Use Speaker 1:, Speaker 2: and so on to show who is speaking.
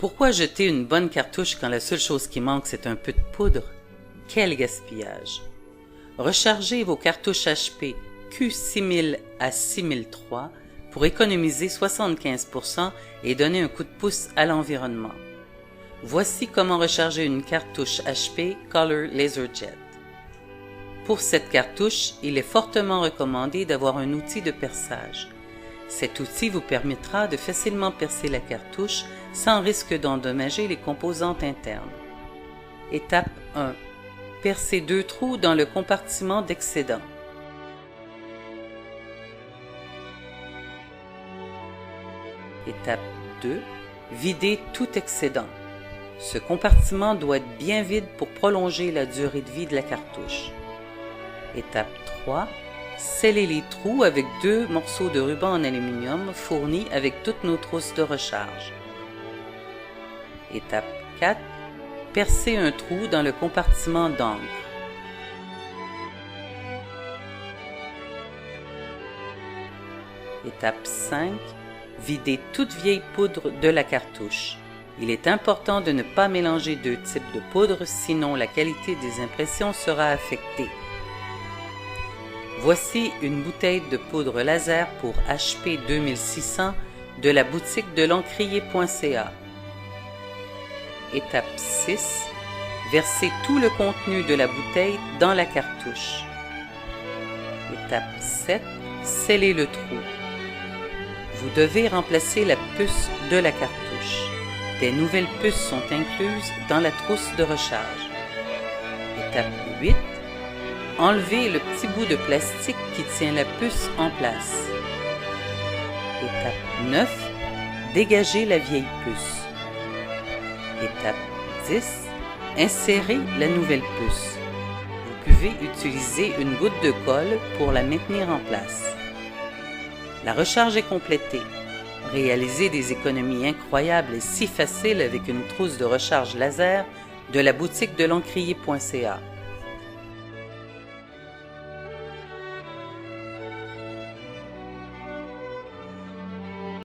Speaker 1: Pourquoi jeter une bonne cartouche quand la seule chose qui manque c'est un peu de poudre? Quel gaspillage! Rechargez vos cartouches HP Q6000 à 6003 pour économiser 75% et donner un coup de pouce à l'environnement. Voici comment recharger une cartouche HP Color LaserJet. Pour cette cartouche, il est fortement recommandé d'avoir un outil de perçage. Cet outil vous permettra de facilement percer la cartouche sans risque d'endommager les composantes internes. Étape 1. Percez 2 trous dans le compartiment d'excédent. Étape 2. Videz tout excédent. Ce compartiment doit être bien vide pour prolonger la durée de vie de la cartouche. Étape 3. Scellez les trous avec 2 morceaux de ruban en aluminium fournis avec toutes nos trousses de recharge. Étape 4. Percez un trou dans le compartiment d'encre. Étape 5. Videz toute vieille poudre de la cartouche. Il est important de ne pas mélanger 2 types de poudre, sinon la qualité des impressions sera affectée. Voici une bouteille de poudre laser pour HP 2600 de la boutique de l'encrier.ca. Étape 6. Versez tout le contenu de la bouteille dans la cartouche. Étape 7. Scellez le trou. Vous devez remplacer la puce de la cartouche. Des nouvelles puces sont incluses dans la trousse de recharge. Étape 8. Enlevez le petit bout de plastique qui tient la puce en place. Étape 9. Dégagez la vieille puce. Étape 10. Insérez la nouvelle puce. Vous pouvez utiliser une goutte de colle pour la maintenir en place. La recharge est complétée. Réalisez des économies incroyables et si faciles avec une trousse de recharge laser de la boutique de l'encrier.ca.